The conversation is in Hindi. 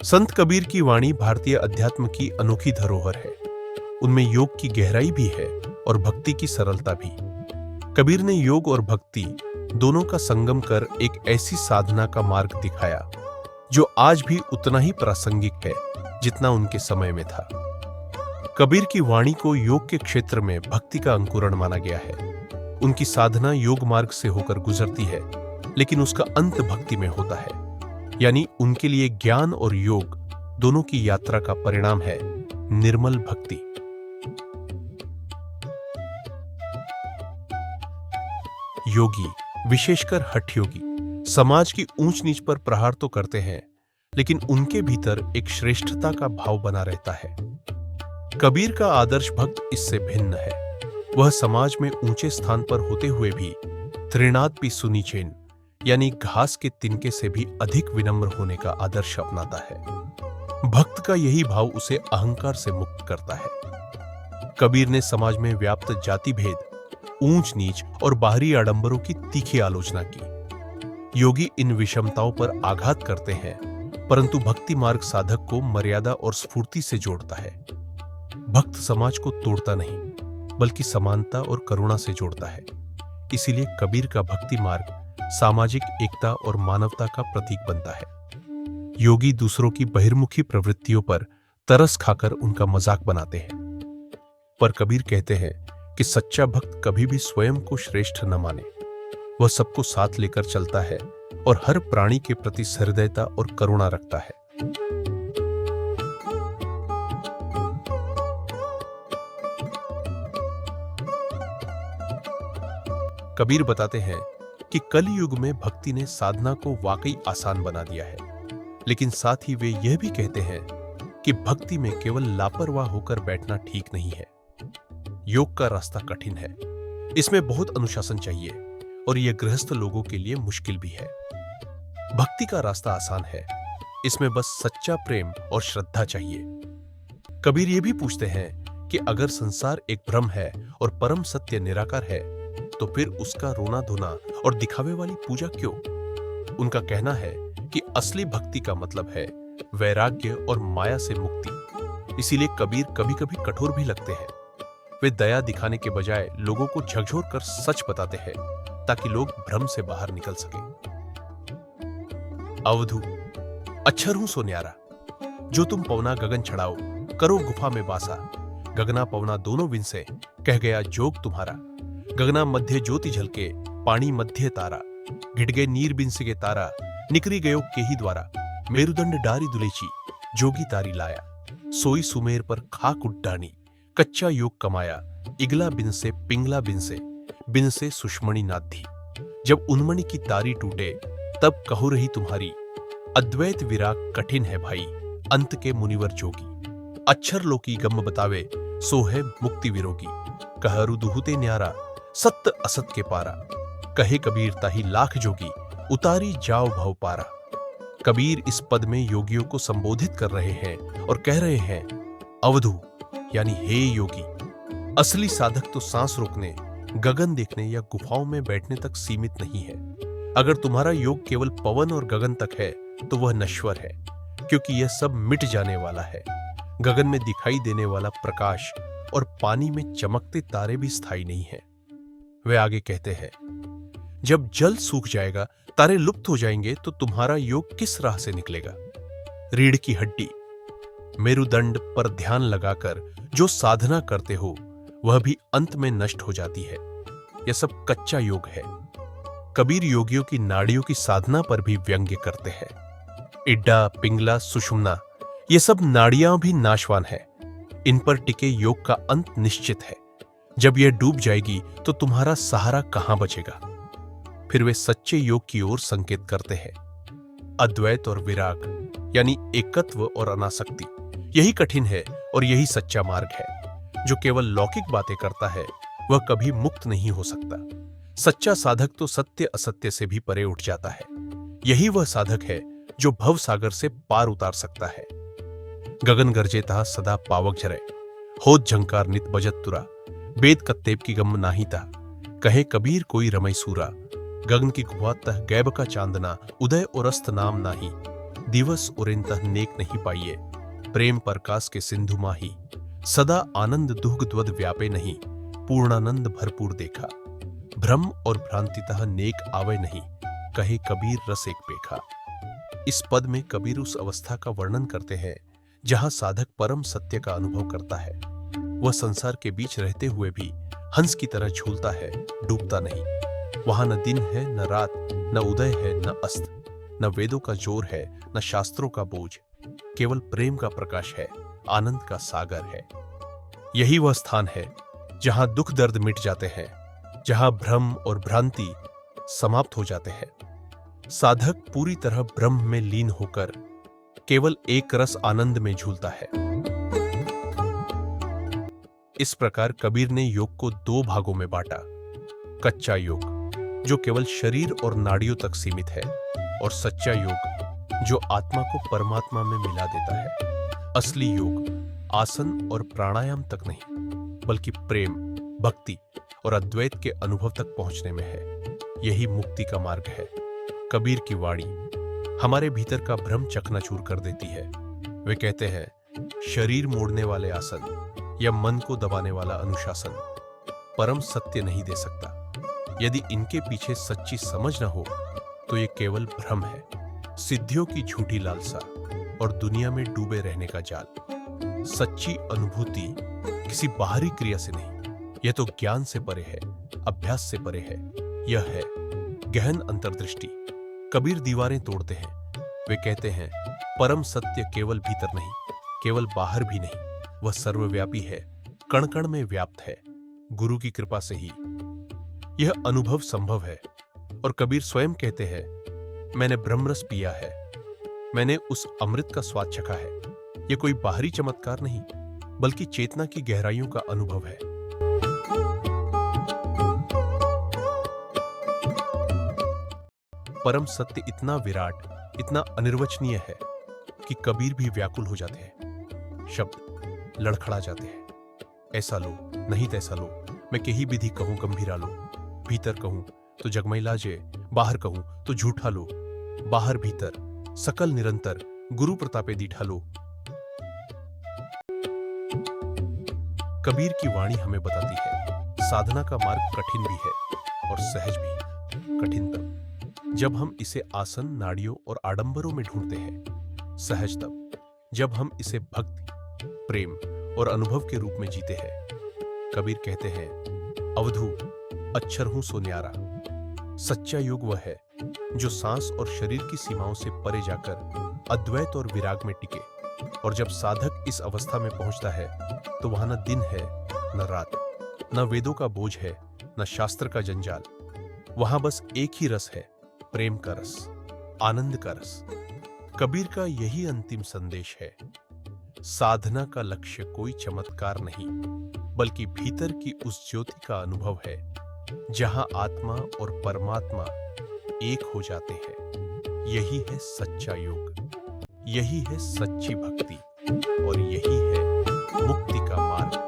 संत कबीर की वाणी भारतीय अध्यात्म की अनोखी धरोहर है। उनमें योग की गहराई भी है और भक्ति की सरलता भी। कबीर ने योग और भक्ति दोनों का संगम कर एक ऐसी साधना का मार्ग दिखाया जो आज भी उतना ही प्रासंगिक है जितना उनके समय में था। कबीर की वाणी को योग के क्षेत्र में भक्ति का अंकुरण माना गया है। उनकी साधना योग मार्ग से होकर गुजरती है, लेकिन उसका अंत भक्ति में होता है। यानी उनके लिए ज्ञान और योग दोनों की यात्रा का परिणाम है निर्मल भक्ति। योगी, विशेषकर हठ योगी, समाज की ऊंच नीच पर प्रहार तो करते हैं, लेकिन उनके भीतर एक श्रेष्ठता का भाव बना रहता है। कबीर का आदर्श भक्त इससे भिन्न है। वह समाज में ऊंचे स्थान पर होते हुए भी तृणादपि सुनीचेन, यानी घास के तिनके से भी अधिक विनम्र होने का आदर्श अपनाता है। भक्त का यही भाव उसे अहंकार से मुक्त करता है। कबीर ने समाज में व्याप्त जाति भेद, ऊंच नीच और बाहरी आडंबरों की तीखी आलोचना की। योगी इन विषमताओं पर आघात करते हैं, परंतु भक्ति मार्ग साधक को मर्यादा और स्फूर्ति से जोड़ता है। भक्त समाज को तोड़ता नहीं, बल्कि समानता और करुणा से जोड़ता है। इसीलिए कबीर का भक्ति मार्ग सामाजिक एकता और मानवता का प्रतीक बनता है। योगी दूसरों की बहिर्मुखी प्रवृत्तियों पर तरस खाकर उनका मजाक बनाते हैं, पर कबीर कहते हैं कि सच्चा भक्त कभी भी स्वयं को श्रेष्ठ न माने। वह सबको साथ लेकर चलता है और हर प्राणी के प्रति सहृदयता और करुणा रखता है। कबीर बताते हैं कि कल युग में भक्ति ने साधना को वाकई आसान बना दिया है, लेकिन साथ ही वे यह भी कहते हैं कि भक्ति में केवल लापरवाह होकर बैठना ठीक नहीं है। योग का रास्ता कठिन है, इसमें बहुत अनुशासन चाहिए और यह गृहस्थ लोगों के लिए मुश्किल भी है। भक्ति का रास्ता आसान है, इसमें बस सच्चा प्रेम और श्रद्धा चाहिए। कबीर ये भी पूछते हैं कि अगर संसार एक भ्रम है और परम सत्य निराकार है, तो फिर उसका रोना धोना और दिखावे वाली पूजा क्यों? उनका कहना है कि असली भक्ति का मतलब है वैराग्य और माया से मुक्ति। इसीलिए कबीर कभी कभी कठोर भी लगते हैं। वे दया दिखाने के बजाय लोगों को झकझोर कर सच बताते हैं, ताकि लोग भ्रम से बाहर निकल सकें। अवधू, अक्षर हूं सो न्यारा, जो तुम पवना गगन छड़ाओ, करो गुफा में बासा। गगना पवना दोनों विन से, कह गया जोग तुम्हारा। गगना मध्य ज्योति झलके, पानी मध्य तारा। घिट गए नीर बिनसिगे तारा, निकरी गयो केही द्वारा। मेरुदंड डारी दुलेची, जोगी तारी लाया। सोई सुमेर पर खाक उड्डानी, कच्चा योग कमाया। इगला बिन से पिंगला बिन से सुषमणि नाधी। जब उन्मणि की तारी टूटे, तब कहु रही तुम्हारी। अद्वैत विराग कठिन है भाई, अंत के मुनिवर जोगी। अक्षर लोकी गम बतावे, सो है मुक्ति विरोगी। कहरु दुहुते न्यारा, सत्य असत के पारा। कहे कबीर ताही लाख जोगी, उतारी जाओ भव पारा। कबीर इस पद में योगियों को संबोधित कर रहे हैं और कह रहे हैं, अवधू यानी हे योगी। असली साधक तो सांस रोकने, गगन देखने या गुफाओं में बैठने तक सीमित नहीं है। अगर तुम्हारा योग केवल पवन और गगन तक है, तो वह नश्वर है, क्योंकि यह सब मिट जाने वाला है। गगन में दिखाई देने वाला प्रकाश और पानी में चमकते तारे भी स्थायी नहीं है। वे आगे कहते हैं, जब जल सूख जाएगा, तारे लुप्त हो जाएंगे, तो तुम्हारा योग किस राह से निकलेगा? रीढ़ की हड्डी, मेरुदंड पर ध्यान लगाकर जो साधना करते हो, वह भी अंत में नष्ट हो जाती है। यह सब कच्चा योग है। कबीर योगियों की नाड़ियों की साधना पर भी व्यंग्य करते हैं। इड्डा, पिंगला, सुषुम्ना, ये सब नाड़ियां भी नाशवान है। इन पर टिके योग का अंत निश्चित है। जब यह डूब जाएगी, तो तुम्हारा सहारा कहां बचेगा? फिर वे सच्चे योग की ओर संकेत करते हैं। अद्वैत और विराग, यानी एकत्व और अनासक्ति, यही कठिन है और यही सच्चा मार्ग है। जो केवल लौकिक बातें करता है, वह कभी मुक्त नहीं हो सकता। सच्चा साधक तो सत्य असत्य से भी परे उठ जाता है। यही वह साधक है जो भव सागर से पार उतार सकता है। गगन गरजेता सदा पावक झरे, होत झंकार नित बजत तुरा। बेद कत्तेब की गम नाहीता, कहे कबीर कोई रमई सूरा। गगन की गुफा तह गैब का चांदना, उदय और अस्त नाम नाही। दिवस उरेंतः नेक नहीं पाइये, प्रेम प्रकाश के सिंधु माही, सदा आनंद दुग्धवद व्यापे नहीं, पूर्णानंद भरपूर देखा। भ्रम और भ्रांतितः नेक आवे नहीं, कहे कबीर रस एक पेखा। इस पद में कबीर उस अवस्था का वर्णन करते हैं जहां साधक परम सत्य का अनुभव करता है। वह संसार के बीच रहते हुए भी हंस की तरह झूलता है, डूबता नहीं। वहां न दिन है न रात, न उदय है न अस्त, न वेदों का जोर है न शास्त्रों का बोझ, केवल प्रेम का प्रकाश है, आनंद का सागर है। यही वह स्थान है जहां दुख दर्द मिट जाते हैं, जहां भ्रम और भ्रांति समाप्त हो जाते हैं। साधक पूरी तरह ब्रह्म में लीन होकर केवल एक रस आनंद में झूलता है। इस प्रकार कबीर ने योग को दो भागों में बांटा। कच्चा योग जो केवल शरीर और नाड़ियों तक सीमित है, और सच्चा योग जो आत्मा को परमात्मा में मिला देता है। असली योग आसन और प्राणायाम तक नहीं, बल्कि प्रेम, भक्ति और अद्वैत के अनुभव तक पहुंचने में है। यही मुक्ति का मार्ग है। कबीर की वाणी हमारे भीतर का भ्रम चकनाचूर कर देती है। वे कहते हैं, शरीर मोड़ने वाले आसन या मन को दबाने वाला अनुशासन परम सत्य नहीं दे सकता। यदि इनके पीछे सच्ची समझ न हो तो ये केवल भ्रम है, सिद्धियों की झूठी लालसा और दुनिया में डूबे रहने का जाल। सच्ची अनुभूति किसी बाहरी क्रिया से नहीं, यह तो ज्ञान से परे है, अभ्यास से परे है। यह है गहन अंतर्दृष्टि। कबीर दीवारें तोड़ते हैं। वे कहते हैं, परम सत्य केवल भीतर नहीं, केवल बाहर भी नहीं, वह सर्वव्यापी है, कण कण में व्याप्त है। गुरु की कृपा से ही यह अनुभव संभव है। और कबीर स्वयं कहते हैं, मैंने ब्रह्मरस पिया है, मैंने उस अमृत का स्वाद चखा है। यह कोई बाहरी चमत्कार नहीं, बल्कि चेतना की गहराइयों का अनुभव है। परम सत्य इतना विराट, इतना अनिर्वचनीय है कि कबीर भी व्याकुल हो जाते हैं। शब्द लड़खड़ा जाते हैं। ऐसा लो, नहीं तैसा लो, मैं कही विधि कहूं गंभीरा लो। भीतर कहूं तो जगमैला जे, बाहर कहूं तो झूठा लो। बाहर भीतर सकल निरंतर, गुरु प्रतापे दीठा लो। कबीर की वाणी हमें बताती है, साधना का मार्ग कठिन भी है और सहज भी। कठिन तब जब हम इसे आसन, नाड़ियों और आडंबरों में ढूंढते हैं। सहज तब जब हम इसे भक्ति, प्रेम और अनुभव के रूप में जीते हैं। कबीर कहते हैं, अवधू अक्षर हूं सो न्यारा। सच्चा योग वह है जो सांस और शरीर की सीमाओं से परे जाकर अद्वैत और विराग में टिके। और जब साधक इस अवस्था में पहुंचता है तो वहां न दिन है न रात, न वेदों का बोझ है न शास्त्र का जंजाल। वहां बस एक ही रस है, प्रेम का रस, आनंद का रस। कबीर का यही अंतिम संदेश है। साधना का लक्ष्य कोई चमत्कार नहीं, बल्कि भीतर की उस ज्योति का अनुभव है जहां आत्मा और परमात्मा एक हो जाते हैं। यही है सच्चा योग, यही है सच्ची भक्ति और यही है मुक्ति का मार्ग।